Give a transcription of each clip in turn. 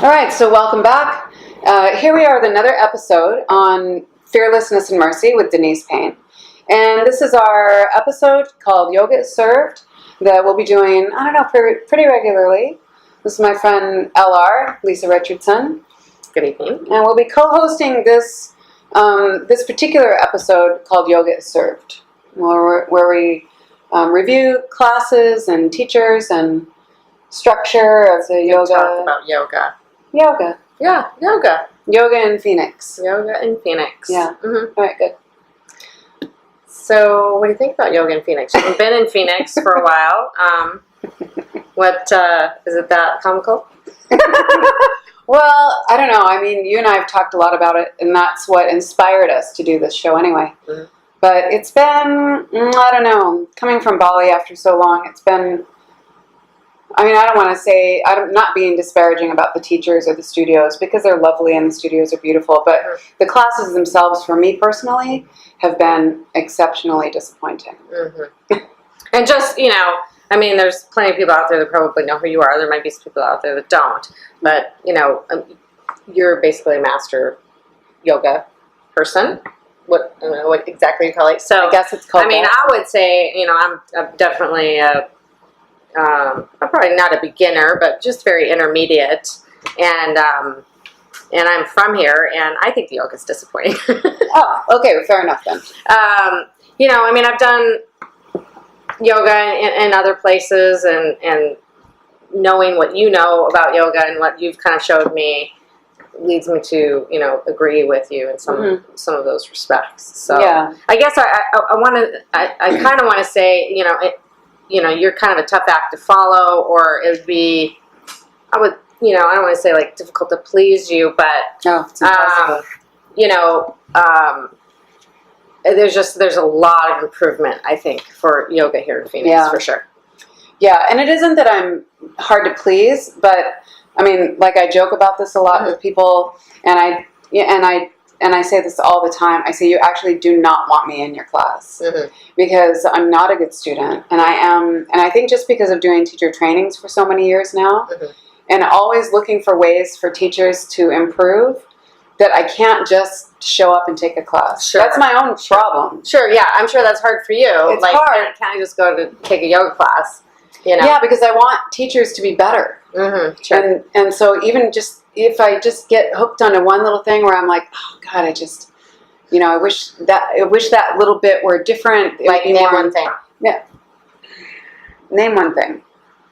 All right, so welcome back. Here we are with another episode on Fearlessness and Mercy with Denise Payne. And this is our episode called Yoga is Served that we'll be doing, I don't know, pretty regularly. This is my friend LR, Lisa Richardson. Good evening. And we'll be co-hosting this particular episode called Yoga is Served, where we review classes and teachers and structure of the yoga. Talk about yoga. Yoga. Yeah, yoga. Yoga in Phoenix. Yoga in Phoenix. Yeah. Mm-hmm. All right, good. So, what do you think about yoga in Phoenix? You've been in Phoenix for a while. What is it that comical? Well, I don't know. I mean, you and I have talked a lot about it, and that's what inspired us to do this show anyway. Mm-hmm. But it's been, I don't know, coming from Bali after so long, it's been, I mean, I don't want to say, I'm not being disparaging about the teachers or the studios, because they're lovely and the studios are beautiful, but the classes themselves, for me personally, have been exceptionally disappointing. Mm-hmm. And just, I mean, there's plenty of people out there that probably know who you are. There might be some people out there that don't. But, you're basically a master yoga person. I don't know what exactly you call it. So I guess it's called that. I would say, I'm definitely I'm probably not a beginner, but just very intermediate. And I'm from here, and I think the yoga is disappointing. Oh, okay, well, fair enough then. I've done yoga in other places, and knowing what you know about yoga and what you've kind of showed me leads me to, agree with you in some of those respects. So yeah. I guess I kind of want to say, you're kind of a tough act to follow, or it would be, I don't want to say like difficult to please you, but it's impossible. There's a lot of improvement, I think, for yoga here in Phoenix, for sure. Yeah, and it isn't that I'm hard to please, but I mean, like, I joke about this a lot with people, and I say this all the time. I say, you actually do not want me in your class because I'm not a good student, and I think just because of doing teacher trainings for so many years now, and always looking for ways for teachers to improve, that I can't just show up and take a class. Sure. That's my own problem. Sure, yeah, I'm sure that's hard for you. It's hard. Can't I just go to take a yoga class? Yeah, because I want teachers to be better. Sure. And so even just, if I just get hooked onto one little thing where I'm like, oh God, I just, I wish that little bit were different. Like, name one thing. Yeah. Name one thing.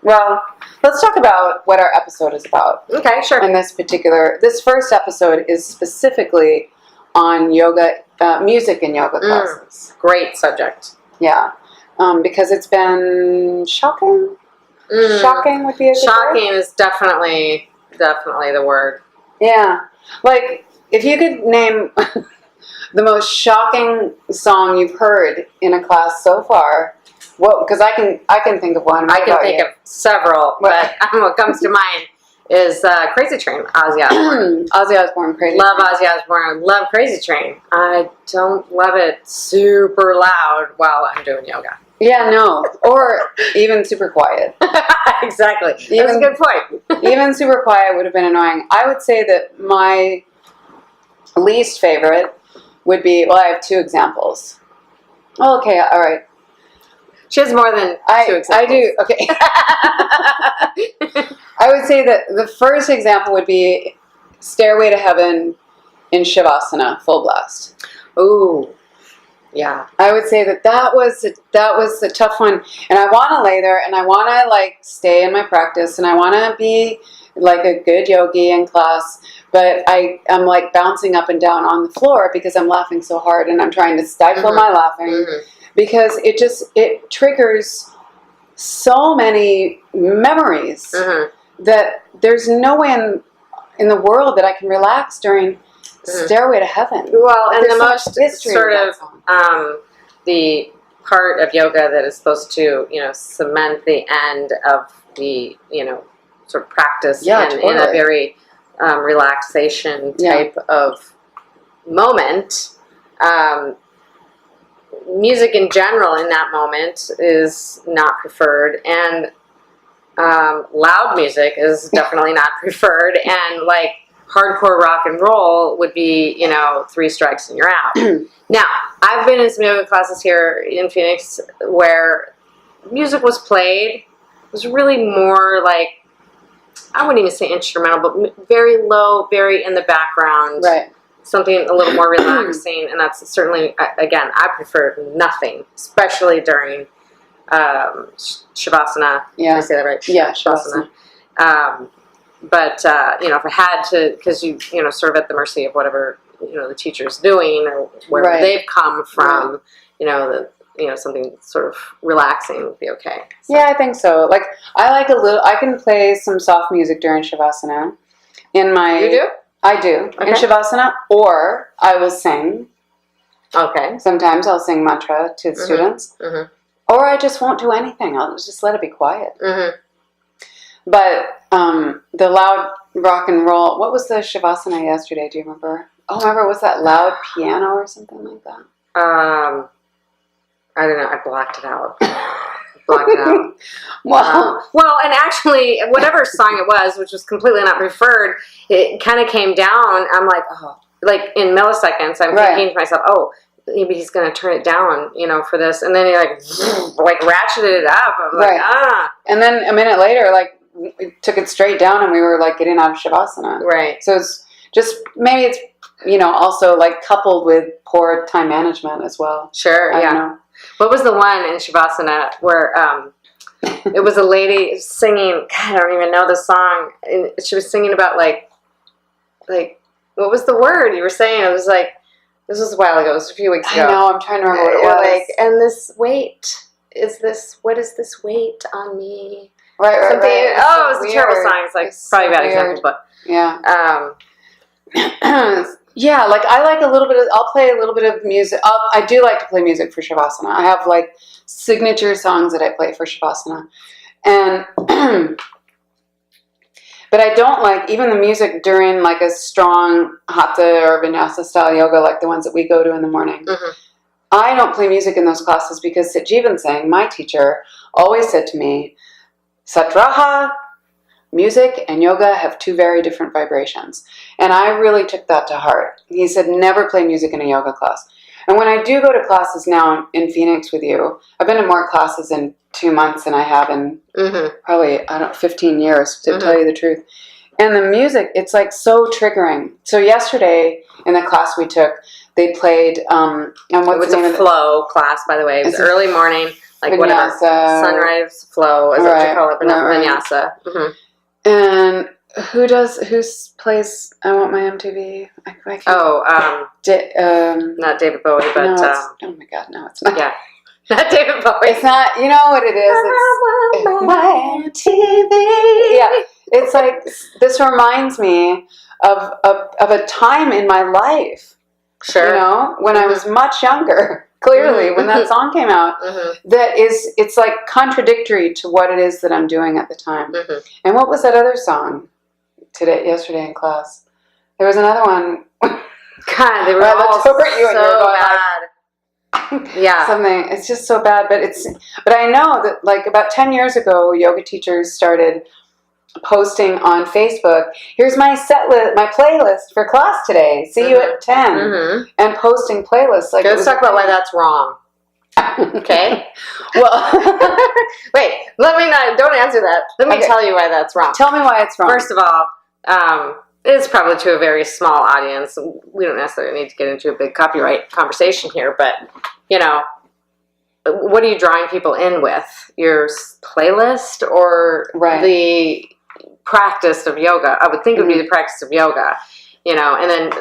Well, let's talk about what our episode is about. Okay, sure. And this first episode is specifically on yoga, music and yoga classes. Great subject. Yeah. Because it's been shocking. Shocking would be a good Shocking word. is definitely the word. Yeah. Like, if you could name the most shocking song you've heard in a class so far, because I can think of one. I can think of several, but what comes to mind is Crazy Train, Ozzy Osbourne. Ozzy Osbourne, Crazy Love Train. Ozzy Osbourne. Love Crazy Train. I don't love it super loud while I'm doing yoga. Yeah, no. Or even super quiet. Exactly. That's a good point. Even super quiet would have been annoying. I would say that my least favorite would be, well, I have two examples. Oh, okay, all right. She has more than two examples. I do, okay. I would say that the first example would be Stairway to Heaven in Shavasana, full blast. Ooh. Yeah. I would say that was a tough one, and I want to lay there, and I want to like stay in my practice, and I want to be like a good yogi in class, but I'm like bouncing up and down on the floor because I'm laughing so hard, and I'm trying to stifle my laughing because it triggers so many memories that there's no way in the world that I can relax during Stairway to Heaven. Well, and the most sort of the part of yoga that is supposed to, cement the end of the, sort of practice in a very relaxation type of moment. Music in general in that moment is not preferred, and Loud music is definitely not preferred, and like hardcore rock and roll would be, 3 strikes and you're out. Now, I've been in some yoga classes here in Phoenix where music was played. It was really more like, I wouldn't even say instrumental, but very low, very in the background. Right. Something a little more relaxing, and that's certainly, again, I prefer nothing, especially during Shavasana. Yeah. Did I say that right? Yeah, Shavasana. But if I had to, because sort of at the mercy of whatever, the teacher's doing or wherever Right. they've come from, something sort of relaxing would be okay. So. Yeah, I think so. Like, I can play some soft music during Shavasana. You do? I do. Okay. In Shavasana, or I will sing. Okay. Sometimes I'll sing mantra to the students. Mm-hmm. Or I just won't do anything. I'll just let it be quiet. Mm-hmm. But the loud rock and roll, what was the Shavasana yesterday? Do you remember? Oh, remember, was that loud piano or something like that? I don't know. I blacked it out. Blacked it out. Well, and actually, whatever song it was, which was completely not preferred, it kind of came down. I'm like, oh, like in milliseconds, I'm thinking to myself, oh, maybe he's going to turn it down, for this. And then he like ratcheted it up. I'm like, And then a minute later, like, we took it straight down and we were like getting out of Shavasana. Right. So it's just, maybe it's, also like coupled with poor time management as well. Sure, I yeah. don't know. What was the one in Shavasana where it was a lady singing, God, I don't even know the song. And she was singing about like, what was the word you were saying? It was like, this was a while ago. It was a few weeks ago. I know, I'm trying to remember what it was. Like, and this weight, what is this weight on me? Right. Oh, it was a terrible song. It's like probably a bad example, but. Yeah. Yeah, like I like I'll play a little bit of music. I do like to play music for Shavasana. I have like signature songs that I play for Shavasana. And, but I don't like even the music during like a strong Hatha or Vinyasa style yoga, like the ones that we go to in the morning. Mm-hmm. I don't play music in those classes because Satjivan Singh, my teacher, always said to me, Satraha, music and yoga have 2 very different vibrations. And I really took that to heart. He said, never play music in a yoga class. And when I do go to classes now in Phoenix with you, I've been to more classes in 2 months than I have in probably, 15 years, to tell you the truth. And the music, it's like so triggering. So yesterday in the class we took, they played, and what's the name of it? It was a flow class, by the way. It was early morning, like Vinyasa. whatever. Sunrise flow, is what you call it, but not Vinyasa. Mm-hmm. And who plays I Want My MTV? I can't. Not David Bowie, but no, oh my God, no, it's not. Yeah, not David Bowie. It's not. You know what it is? It's my MTV. Yeah, it's like this reminds me of a time in my life. Sure. When I was much younger. Clearly, when that song came out, it's like contradictory to what it is that I'm doing at the time. Mm-hmm. And what was that other song yesterday in class? There was another one. God, they were all so bad. Yeah. Something. It's just so bad, but I know that like about 10 years ago, yoga teachers started posting on Facebook, here's my my playlist for class today. See you at 10. And posting playlists. Like, let's talk about why that's wrong. Okay? Well, wait, don't answer that. Let me tell you why that's wrong. Tell me why it's wrong. First of all, it's probably to a very small audience. We don't necessarily need to get into a big copyright conversation here, but, what are you drawing people in with? Your playlist or the practice of yoga? I would think it would be the practice of yoga, and then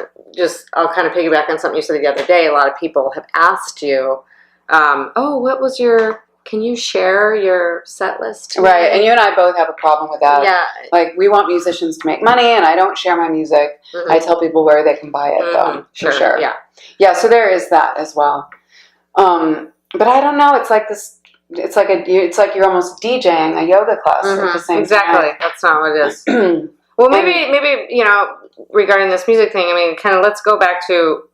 I'll kind of piggyback on something you said the other day. A lot of people have asked you, can you share your set list today? Right, and you and I both have a problem with that. Yeah. Like, we want musicians to make money, and I don't share my music. Mm-hmm. I tell people where they can buy it, though, for sure. Yeah. Yeah, so there is that as well. But I don't know, it's like this. It's like you're almost DJing a yoga class at the same time. That's not what it is. Well, maybe regarding this music thing, I mean, kind of let's go back to,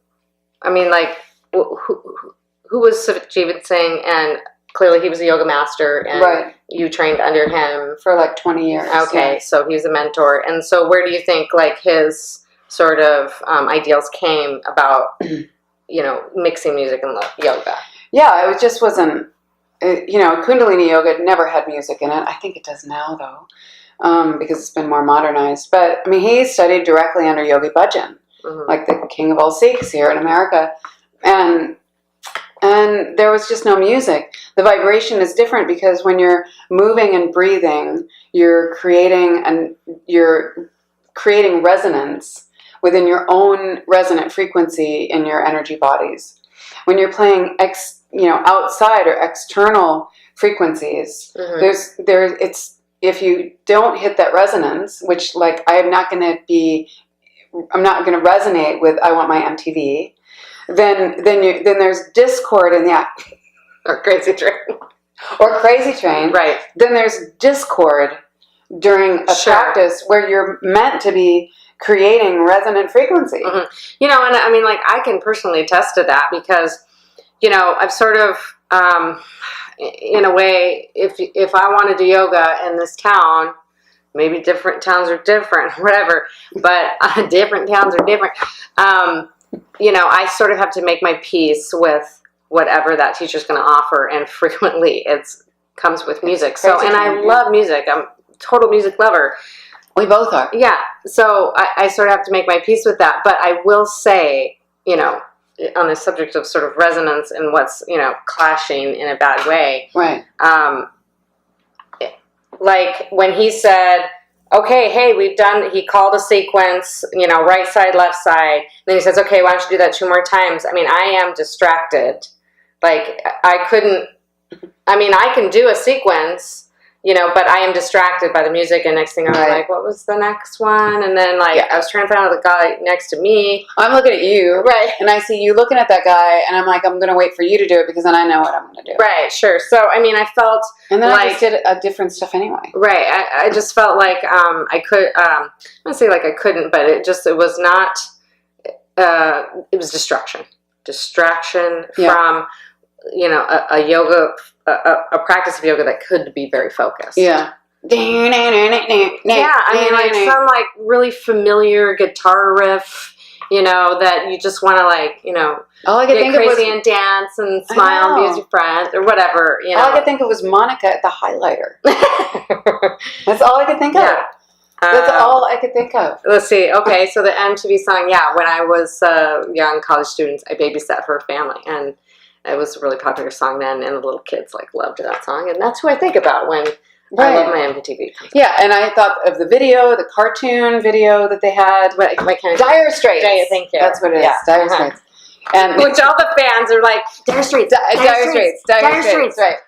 I mean, like, who was Satjivan Singh, and clearly he was a yoga master, and Right. you trained under him For like 20 years. Okay, Yeah. so he was a mentor. And so where do you think like his sort of ideals came about, mixing music and yoga? Yeah, it just wasn't, Kundalini yoga never had music in it. I think it does now, though, because it's been more modernized. But, I mean, he studied directly under Yogi Bhajan, like the king of all Sikhs here in America. And there was just no music. The vibration is different because when you're moving and breathing, you're creating resonance within your own resonant frequency in your energy bodies. When you're playing outside or external frequencies, if you don't hit that resonance, which like I'm not going to resonate with I want my MTV. Then there's discord in the Or Crazy Train. or Crazy Train. Right. Then there's discord during a practice where you're meant to be creating resonant frequency. And I mean, like, I can personally attest to that because, I've sort of, in a way, if I want to do yoga in this town, maybe different towns are different, whatever, but different towns are different. I sort of have to make my peace with whatever that teacher's going to offer, and frequently it comes with music. So, and I love music. I'm a total music lover. We both are. Yeah. So I sort of have to make my peace with that. But I will say, on the subject of sort of resonance and what's, clashing in a bad way. Right. Like when he said, okay, hey, he called a sequence, right side, left side. Then he says, okay, why don't you do that 2 more times? I mean, I am distracted. Like, I can do a sequence, but I am distracted by the music. And next thing I'm like, what was the next one? And then, I was trying to find out the guy next to me. I'm looking at you. Right. And I see you looking at that guy, and I'm like, I'm going to wait for you to do it because then I know what I'm going to do. Right, sure. So, I mean, I felt and then I just did different stuff anyway. Right. I just felt like I could, I'm going to say like I couldn't, but it was not, it was distraction. Distraction from, a yoga, a practice of yoga that could be very focused. Yeah. Yeah, I mean, like some like really familiar guitar riff, that you just want to all I could get crazy and dance and smile and be with your friends or whatever. All I could think of was Monica at the highlighter. That's all I could think of. That's all I could think of. Let's see. Okay, so the MTV song, when I was young college students, I babysat for a family, and it was a really popular song then, and the little kids loved that song, and that's who I think about when I love my MTV. Yeah, and I thought of the cartoon video that they had. Dire Straits. Thank you. That's what it is. Yeah. Dire Straits. And which all the fans are like, Dire Straits. Dire Straits. Right.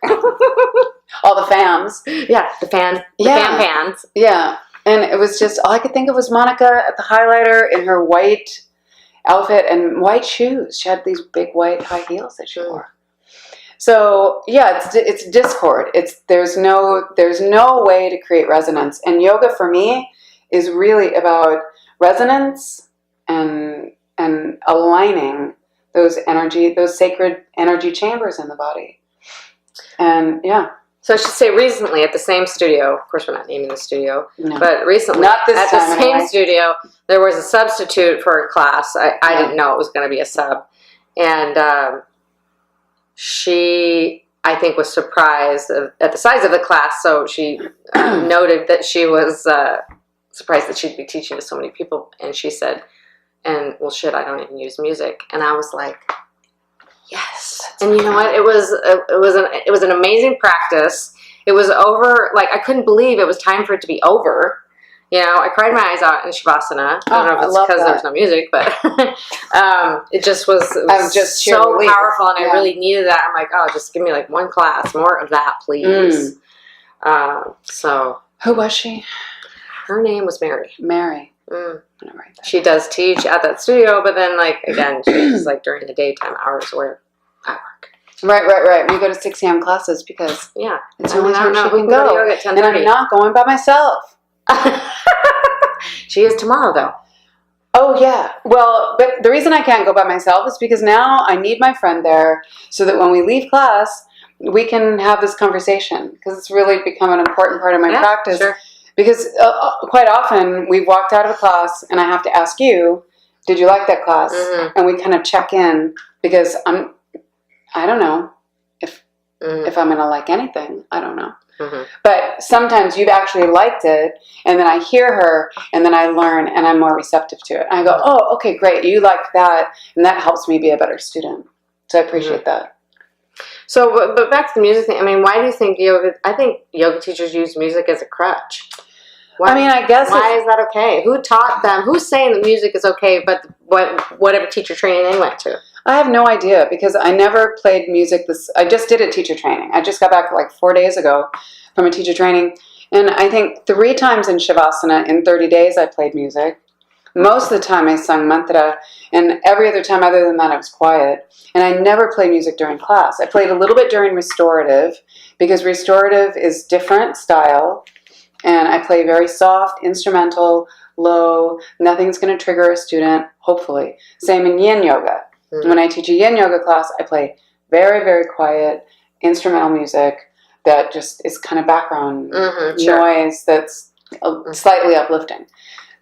All the fans. Yeah, the fan fans. Yeah, and it was just all I could think of was Monica at the highlighter in her white outfit and white shoes. She had these big white high heels that she wore. So it's discord. There's no way to create resonance. And yoga for me is really about resonance and aligning those sacred energy chambers in the body. And So I should say recently at the same studio, of course we're not naming the studio, but recently not this at time the same anyway. studio, there was a substitute for a class. I didn't know it was going to be a sub. And she, I think, was surprised at the size of the class. So she noted that she was surprised that she'd be teaching to so many people. And she said, I don't even use music. And I was like, yes. And you know what? It was an amazing practice. It was over. Like, I couldn't believe it was time for it to be over. I cried my eyes out in Shavasana. I don't know if it's because there's no music, but it was just so powerful, and I really needed that. I'm like, just give me one class, more of that, please. So who was she? Her name was Mary. Mary. She does teach at that studio, but then again, she's during the daytime hours where I work. Right. We go to 6 a.m. classes because it's the only time she can go. And I'm not going by myself. She is tomorrow, though. Oh, yeah. Well, but the reason I can't go by myself is because now I need my friend there so that when we leave class, we can have this conversation, because it's really become an important part of my practice. Sure. Because quite often we've walked out of a class and I have to ask you, did you like that class? And we kind of check in, because I don't know if I'm going to like anything. I don't know. But sometimes you've actually liked it, and then I hear her, and then I learn, and I'm more receptive to it. And I go, oh, okay, great, you like that, and that helps me be a better student. So I appreciate that. So, but back to the music thing. I mean, why do you think yoga? I think yoga teachers use music as a crutch. Why, I mean, I guess why is that okay? Who taught them? Who's saying that music is okay? But whatever teacher training they went to. I have no idea, because I never played music. I just did a teacher training. I just got back like 4 days ago from a teacher training. And I think 3 times in Shavasana in 30 days I played music. Most of the time I sung mantra, and every other time other than that I was quiet. And I never played music during class. I played a little bit during restorative, because restorative is different style. And I play very soft, instrumental, low. Nothing's going to trigger a student, hopefully. Same in yin yoga. When I teach a yin yoga class, I play very, very quiet instrumental music that just is kind of background noise that's slightly uplifting.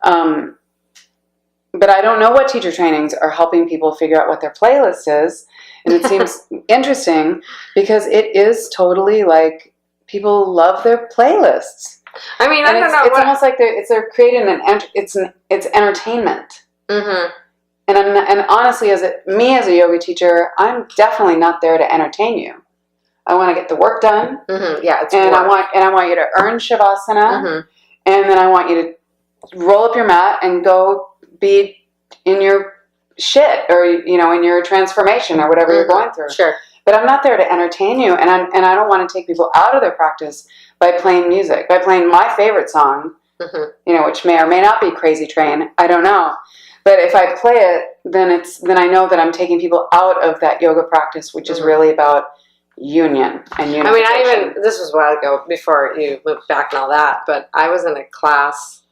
But I don't know what teacher trainings are helping people figure out what their playlist is. And it seems interesting, because it is totally like people love their playlists. I mean, I don't know. It's almost like they're creating it's entertainment. And honestly, as a yoga teacher, I'm definitely not there to entertain you. I want to get the work done. Yeah, it's and work. I want you to earn shavasana, and then I want you to roll up your mat and go be in your shit, or in your transformation, or whatever you're going through. Sure. But I'm not there to entertain you, and I don't want to take people out of their practice by playing music, by playing my favorite song, which may or may not be Crazy Train. I don't know. But if I play it, then I know that I'm taking people out of that yoga practice, which is really about union and unification. I mean, this was a while ago, before you moved back and all that, but I was in a class.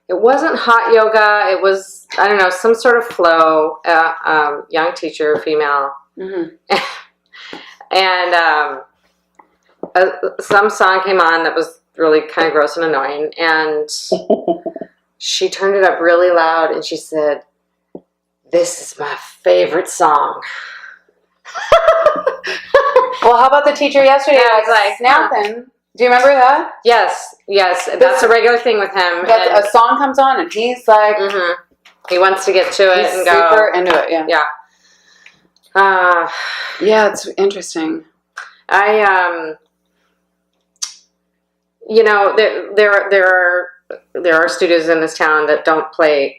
It wasn't hot yoga. It was, I don't know, some sort of flow, young teacher, female. And some song came on that was really kind of gross and annoying, and she turned it up really loud, and she said, "This is my favorite song." Well, how about the teacher yesterday? I was like, snapping. Do you remember that? Yes. That's a regular thing with him. A song comes on, and he's like, he wants to get to it and go super into it. Yeah. Yeah, it's interesting. There are studios in this town that don't play.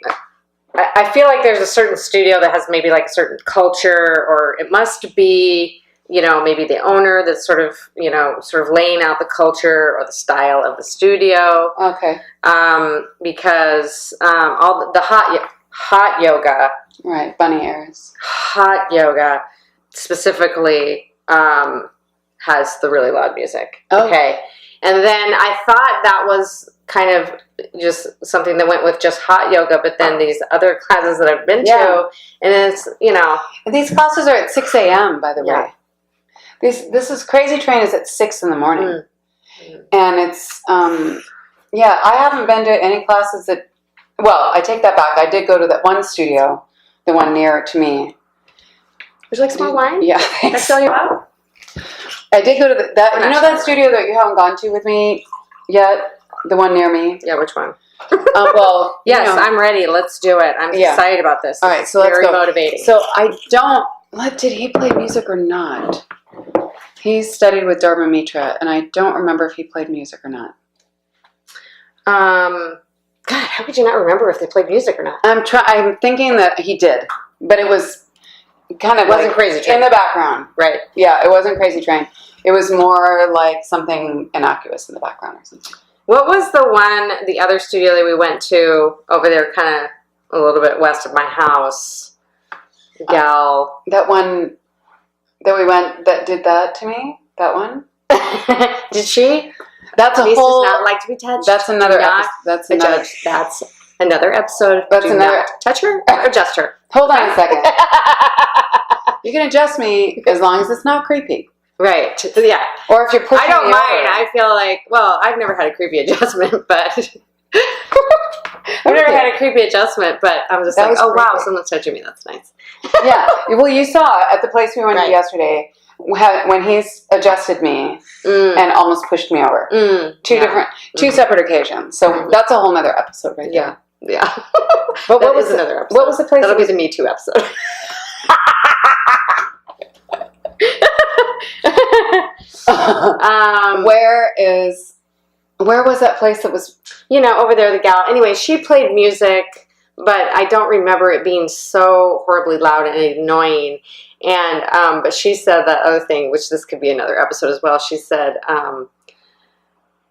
I feel like there's a certain studio that has maybe like a certain culture, or it must be, maybe the owner that's sort of laying out the culture or the style of the studio. Okay. Because all the hot yoga. Right, bunny ears. Hot yoga specifically has the really loud music. Oh. Okay. And then I thought that was kind of just something that went with just hot yoga, but then these other classes that I've been to, and it's, And these classes are at 6 a.m., by the way. This is Crazy Train is at 6 in the morning. And it's, I haven't been to any classes that, well, I take that back. I did go to that one studio, the one near to me. Would you like some more wine? Yeah, Can I fill you up? I did go to that studio that you haven't gone to with me yet? The one near me? Yeah, which one? Well, yes, I'm ready. Let's do it. I'm excited about this. All right, so let's very go. Motivating. So did he play music or not? He studied with Dharma Mitra, and I don't remember if he played music or not. God, how could you not remember if they played music or not? I'm thinking that he did, but it was kind of wasn't Crazy Train in the background. Right. Yeah, it wasn't Crazy Train. It was more like something innocuous in the background or something. What was the other studio that we went to over there, kind of a little bit west of my house? Gal. That one that we went that did that to me? That one? Did she? That's a Denise whole. does not like to be touched. That's another. That's another episode. That's Do another. not touch her or adjust her. Hold on a second. You can adjust me as long as it's not creepy. Right. Yeah. Or if you're pushing I don't me mind. over. I feel like, well, I've never had a creepy adjustment, but I've never had a creepy adjustment, but I'm just That like, was oh wow, creepy. someone's touching me. That's nice. Yeah. Well, you saw at the place we went to Right. yesterday when he's adjusted me Mm. and almost pushed me over. Two separate occasions. So that's a whole nother episode right there. Yeah. But That is another episode. What was the place? That'll be the Me Too episode. Where was that place that was? Over there, the gal. Anyway, she played music, but I don't remember it being so horribly loud and annoying. And but she said that other thing, which this could be another episode as well. She said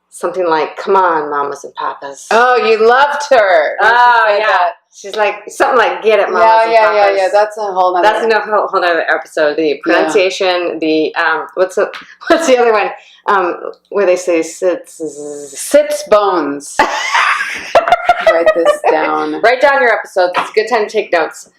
something like, "Come on, mamas and papas." Oh, you loved her. Oh, yeah. That. She's like something like, "Get it, mamas and papas." Yeah. That's a whole nother. That's a whole nother episode. The pronunciation, the what's the other one? Where they say sits bones. Write this down. Write down your episodes. It's a good time to take notes.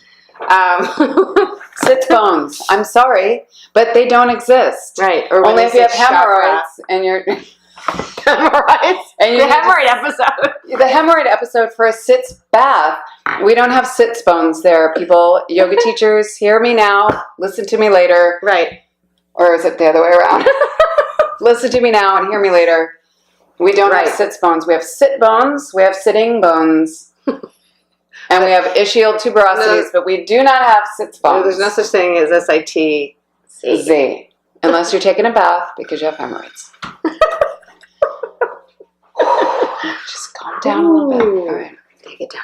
Sits bones. I'm sorry, but they don't exist. Right. Or only if you have hemorrhoids and you're hemorrhoids. And the hemorrhoid episode. The hemorrhoid episode for a sits bath. We don't have sits bones there, people. Yoga teachers, hear me now. Listen to me later. Right. Or is it the other way around? Listen to me now and hear me later. We don't have sits bones. We have sit bones. We have sitting bones. And we have ischial tuberosities, but we do not have sits bones. There's no such thing as SIT-Z. Unless you're taking a bath because you have hemorrhoids. Just calm down a little bit. All right. Take it down.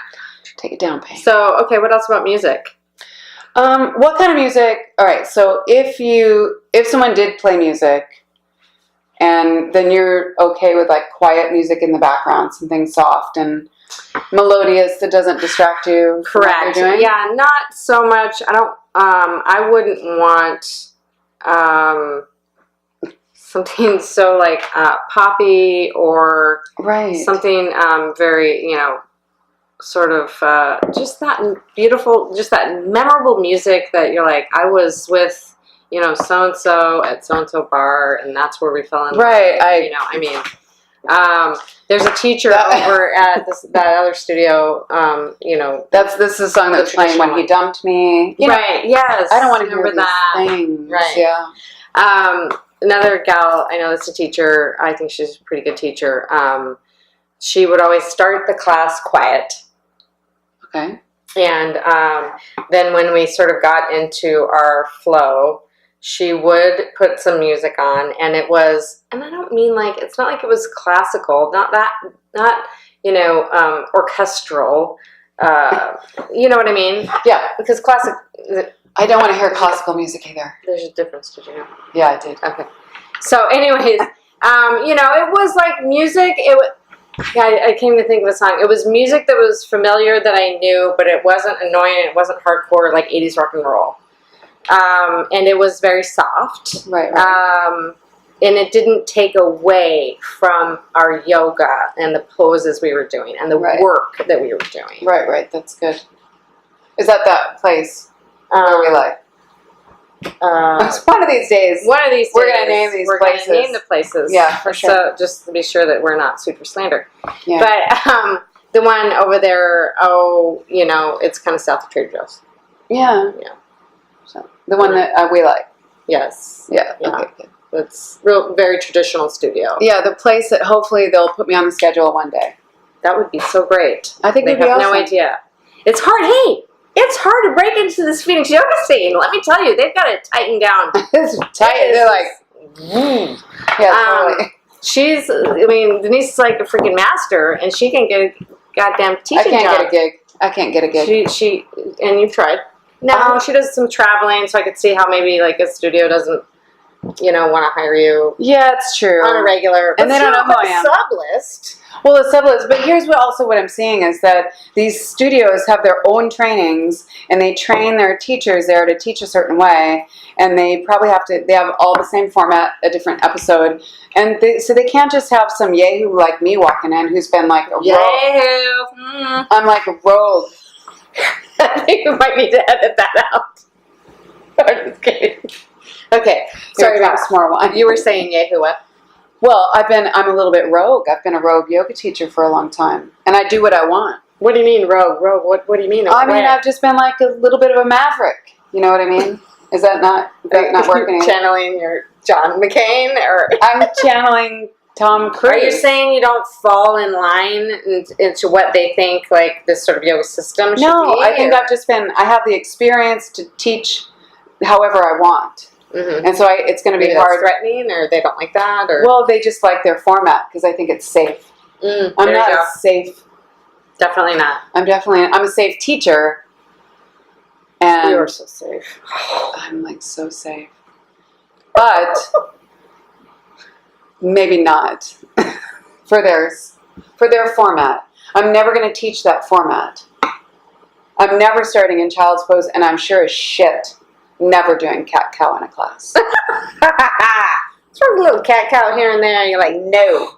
Take it down, Payne. So, okay, what else about music? What kind of music? All right, so if someone did play music, and then you're okay with like quiet music in the background, something soft and melodious that doesn't distract you. Correct. Yeah, not so much. I wouldn't want something so like poppy or something very, sort of just that beautiful, just that memorable music that you're like, I was with, so-and-so at so-and-so bar, and that's where we fell in love. Right. There's a teacher over at that other studio, this is a song that's playing when he dumped me. Yes. I don't want to remember hear that. these things. Right. Yeah. Another gal, I know that's a teacher. I think she's a pretty good teacher. She would always start the class quiet. Okay. And then when we sort of got into our flow, she would put some music on, and it was, and I don't mean like, it's not like it was classical, not orchestral, you know what I mean? Yeah. Because classic... I don't want to hear classical music either. There's a difference, did you know? Yeah, I did. Okay. So anyways, it was like music, I can't even think of a song. It was music that was familiar that I knew, but it wasn't annoying, it wasn't hardcore like 80s rock and roll. And it was very soft. Right. And it didn't take away from our yoga and the poses we were doing and the work that we were doing. Right. That's good. Is that place where we like? One of these days. We're going to name these places. We're going to name the places. Yeah, for sure. So just to be sure that we're not sued for slander. Yeah. But the one over there, it's kind of south of Trader Joe's. Yeah. Yeah. So the one that we like. Yes. Yeah. Yeah. Okay, good. It's very traditional studio. Yeah, the place that hopefully they'll put me on the schedule one day. That would be so great. I think they it'd be have awesome. no idea. It's hard. Hey, it's hard to break into this Phoenix yoga scene. Let me tell you, they've got it tightened down. It's tight. They're like, yeah. Denise is like a freaking master, and she can get a goddamn teaching job. I can't get a gig. She and you've tried. No, she does some traveling, so I could see how maybe like a studio doesn't, want to hire you. Yeah, it's true. On a regular, and they don't know who I am. Sub list. Well, the sub list. But here's what I'm seeing is that these studios have their own trainings, and they train their teachers there to teach a certain way, and they probably they have all the same format, a different episode, and so they can't just have some yahoo like me walking in who's been like a rogue. I'm like a rogue. I think we might need to edit that out. I'm just kidding. Okay, sorry, drink some more wine. You were saying Yahoo what? Well, I'm a little bit rogue. I've been a rogue yoga teacher for a long time, and I do what I want. What do you mean rogue? Rogue? What do you mean? I mean, I've just been like a little bit of a maverick. You know what I mean? Is that not working? Channeling your John McCain, or I'm channeling Tom Cruise. are you saying you don't fall in line into what they think like this sort of yoga system should be? No, I think I have the experience to teach however I want. Mm-hmm. And so it's going to be Maybe hard. that's threatening, or they don't like that, or Well, they just like their format because I think it's safe. I'm not a safe. Definitely not. I'm a safe teacher. And you are so safe. I'm like so safe, but maybe not for their format. I'm never going to teach that format. I'm never starting in child's pose, and I'm sure as shit never doing cat cow in a class. Throw a little cat cow here and there, and you're like, no.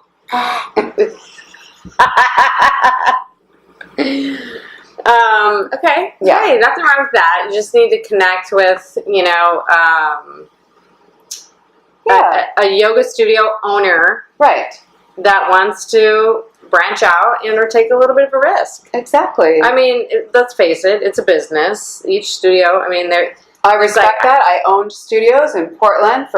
Okay. Yeah. Hey, nothing wrong with that. You just need to connect with, a yoga studio owner, Right. that wants to branch out and or take a little bit of a risk. Exactly. I mean, let's face it, it's a business. Each studio, I mean, I respect that. I owned studios in Portland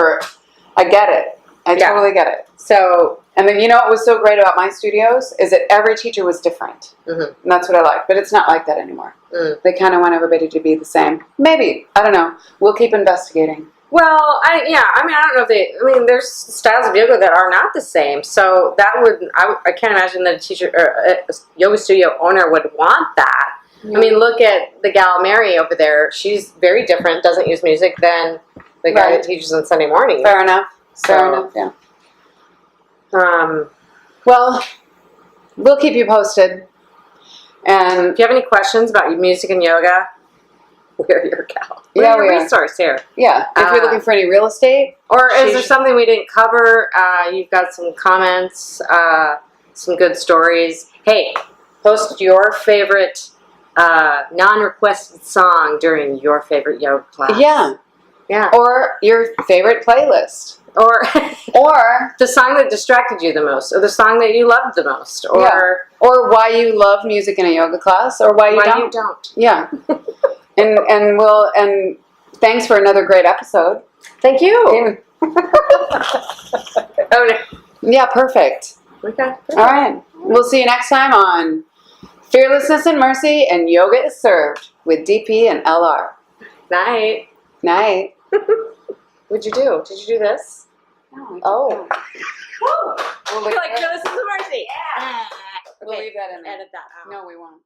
I get it. I totally get it. So, and then, what was so great about my studios is that every teacher was different. mm-hmm. And that's what I like. But it's not like that anymore. Mm. They kind of want everybody to be the same. Maybe. I don't know. We'll keep investigating. Well, I don't know if there's styles of yoga that are not the same. So I can't imagine that a teacher or a yoga studio owner would want that. Yeah. I mean, look at the gal Mary over there. She's very different, doesn't use music than the guy that teaches on Sunday morning. Fair enough. Fair enough, yeah. Well, we'll keep you posted. And if you have any questions about music and yoga, we're your gal. We're your resource here. Yeah. If you're looking for any real estate. Or is there something we didn't cover? You've got some comments, some good stories. Hey, post your favorite non-requested song during your favorite yoga class. Yeah. Yeah. Or your favorite playlist. Or or the song that distracted you the most, or the song that you loved the most, or why you love music in a yoga class, or why you don't. Yeah. and thanks for another great episode. Thank you. Yeah, perfect. Okay. All right. We'll see you next time on Fearlessness and Mercy and Yoga is Served with DP and LR. Night. Night. What'd you do? Did you do this? No. Oh. We'll leave Like, Fearlessness and Mercy. We'll leave that in there. Edit that out. No, we won't.